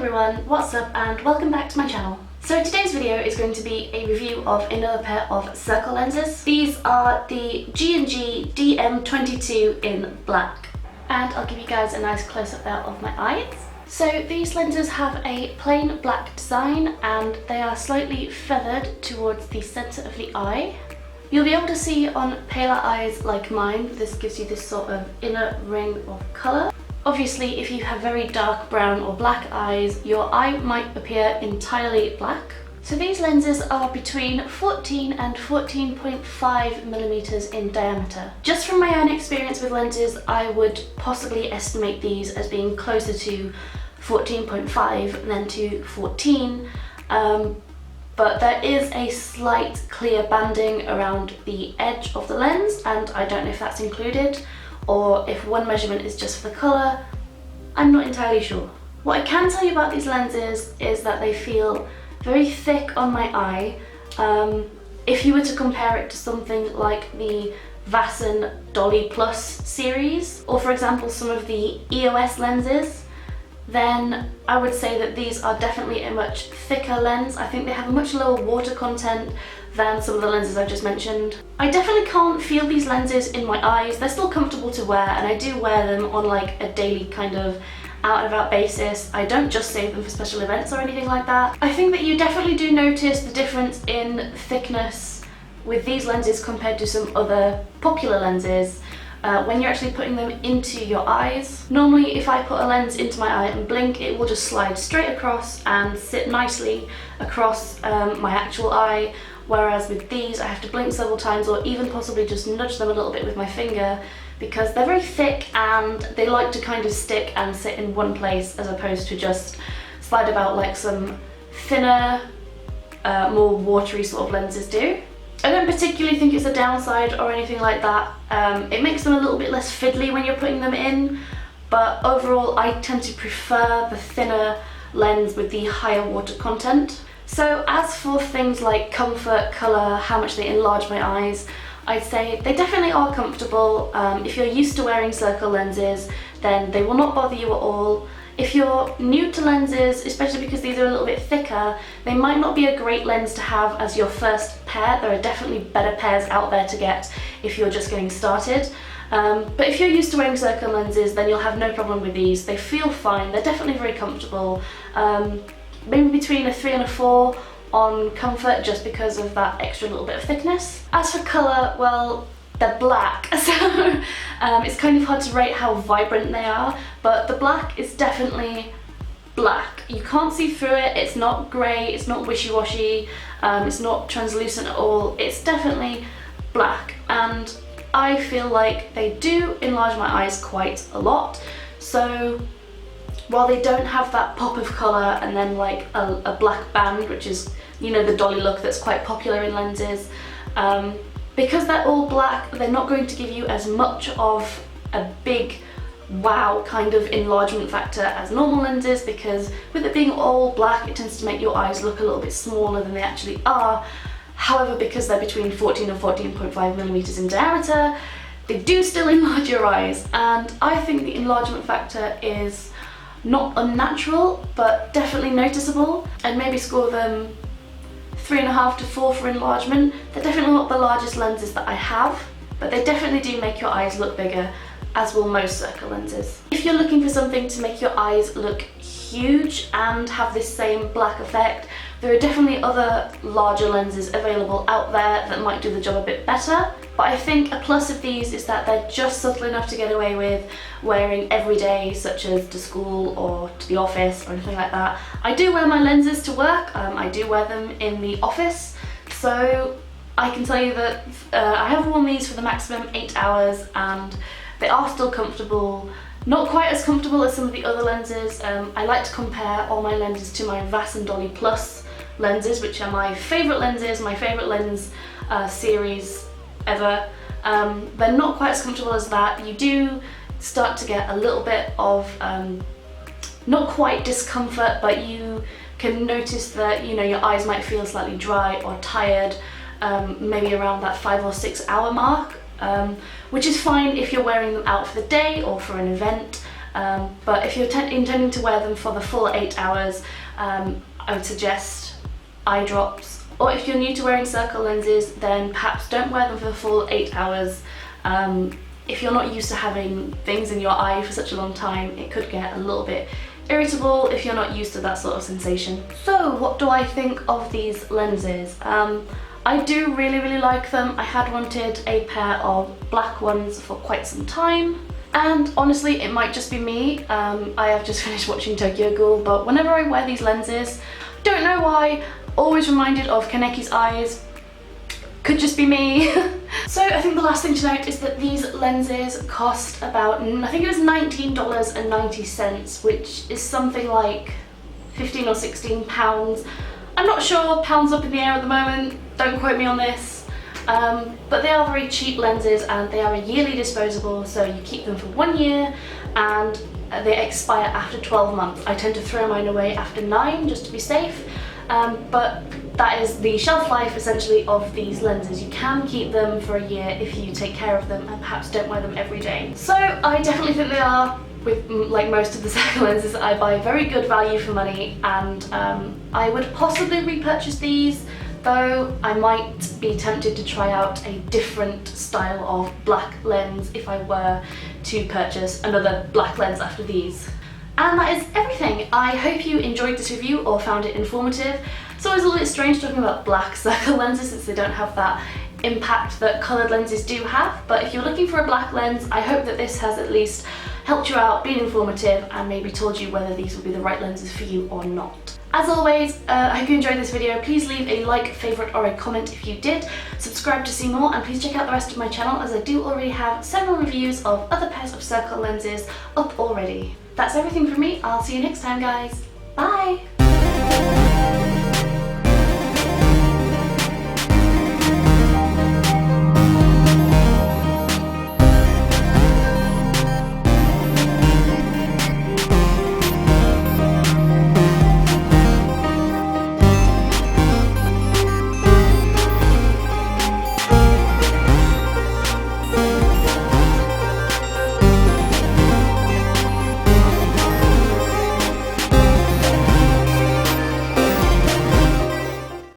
everyone, what's up and welcome back to my channel. So today's video is going to be a review of another pair of circle lenses. These are the G&G DM22 in black. And I'll give you guys a nice close-up there of my eyes. So these lenses have a plain black design and they are slightly feathered towards the centre of the eye. You'll be able to see on paler eyes like mine, this gives you this sort of inner ring of colour. Obviously, if you have very dark brown or black eyes, your eye might appear entirely black. So these lenses are between 14 and 14.5 millimeters in diameter. Just from my own experience with lenses, I would possibly estimate these as being closer to 14.5 than to 14. But there is a slight clear banding around the edge of the lens, and I don't know if that's included or if one measurement is just for the colour. I'm not entirely sure. What I can tell you about these lenses is that they feel very thick on my eye. If you were to compare it to something like the Vasen Dolly Plus series, or for example some of the EOS lenses, then I would say that these are definitely a much thicker lens. I think they have a much lower water content than some of the lenses I've just mentioned. I definitely can't feel these lenses in my eyes. They're still comfortable to wear and I do wear them on like a daily kind of out and about basis. I don't just save them for special events or anything like that. I think that you definitely do notice the difference in thickness with these lenses compared to some other popular lenses. When you're actually putting them into your eyes. Normally if I put a lens into my eye and blink, it will just slide straight across and sit nicely across my actual eye, whereas with these I have to blink several times or even possibly just nudge them a little bit with my finger because they're very thick and they like to kind of stick and sit in one place as opposed to just slide about like some thinner, more watery sort of lenses do. I don't particularly think it's a downside or anything like that. It makes them a little bit less fiddly when you're putting them in, but overall I tend to prefer the thinner lens with the higher water content. So as for things like comfort, colour, how much they enlarge my eyes, I'd say they definitely are comfortable. If you're used to wearing circle lenses, then they will not bother you at all. If you're new to lenses, especially because these are a little bit thicker, they might not be a great lens to have as your first pair. There are definitely better pairs out there to get if you're just getting started. But if you're used to wearing circle lenses, then you'll have no problem with these. They feel fine, they're definitely very comfortable. Maybe between a 3 and a 4 on comfort just because of that extra little bit of thickness. As for colour, well, they're black, so it's kind of hard to rate how vibrant they are, but the black is definitely black. You can't see through it, it's not grey, it's not wishy-washy, it's not translucent at all, it's definitely black, and I feel like they do enlarge my eyes quite a lot. So while they don't have that pop of colour and then like a black band, which is, you know, the dolly look that's quite popular in lenses, because they're all black, they're not going to give you as much of a big wow kind of enlargement factor as normal lenses, because with it being all black it tends to make your eyes look a little bit smaller than they actually are. However, because they're between 14 and 14.5 millimeters in diameter, they do still enlarge your eyes, and I think the enlargement factor is not unnatural but definitely noticeable. I'd maybe score them 3.5 to 4 for enlargement. They're definitely not the largest lenses that I have, but they definitely do make your eyes look bigger, as will most circle lenses. If you're looking for something to make your eyes look huge and have this same black effect, there are definitely other larger lenses available out there that might do the job a bit better. But I think a plus of these is that they're just subtle enough to get away with wearing every day, such as to school or to the office or anything like that. I do wear my lenses to work, I do wear them in the office, so I can tell you that I have worn these for the maximum 8 hours and they are still comfortable. Not quite as comfortable as some of the other lenses. I like to compare all my lenses to my Vasen Dolly Plus lenses, which are my favourite lenses, my favourite lens series ever. They're not quite as comfortable as that. You do start to get a little bit of not quite discomfort, but you can notice that, you know, your eyes might feel slightly dry or tired, maybe around that 5 or 6 hour mark, which is fine if you're wearing them out for the day or for an event. But if you're intending to wear them for the full 8 hours, I would suggest eye drops. Or if you're new to wearing circle lenses, then perhaps don't wear them for the full 8 hours. If you're not used to having things in your eye for such a long time, it could get a little bit irritable if you're not used to that sort of sensation. So what do I think of these lenses? I do really like them. I had wanted a pair of black ones for quite some time. And honestly, it might just be me. I have just finished watching Tokyo Ghoul, but whenever I wear these lenses, don't know why, always reminded of Kaneki's eyes. Could just be me. So I think the last thing to note is that these lenses cost about, I think it was $19.90, which is something like 15 or 16 pounds. I'm not sure, pounds up in the air at the moment, don't quote me on this. But they are very cheap lenses and they are a yearly disposable, so you keep them for 1 year and they expire after 12 months. I tend to throw mine away after 9 just to be safe, but that is the shelf life essentially of these lenses. You can keep them for a year if you take care of them and perhaps don't wear them every day. So I definitely think they are, with like most of the circle lenses I buy, very good value for money, and I would possibly repurchase these, though I might be tempted to try out a different style of black lens if I were to purchase another black lens after these. And that is everything. I hope you enjoyed this review or found it informative. It's always a little bit strange talking about black circle lenses since they don't have that impact that coloured lenses do have, but if you're looking for a black lens, I hope that this has at least helped you out, been informative, and maybe told you whether these will be the right lenses for you or not. As always, I hope you enjoyed this video. Please leave a like, favourite or a comment if you did. Subscribe to see more, and please check out the rest of my channel as I do already have several reviews of other pairs of circle lenses up already. That's everything from me. I'll see you next time, guys. Bye!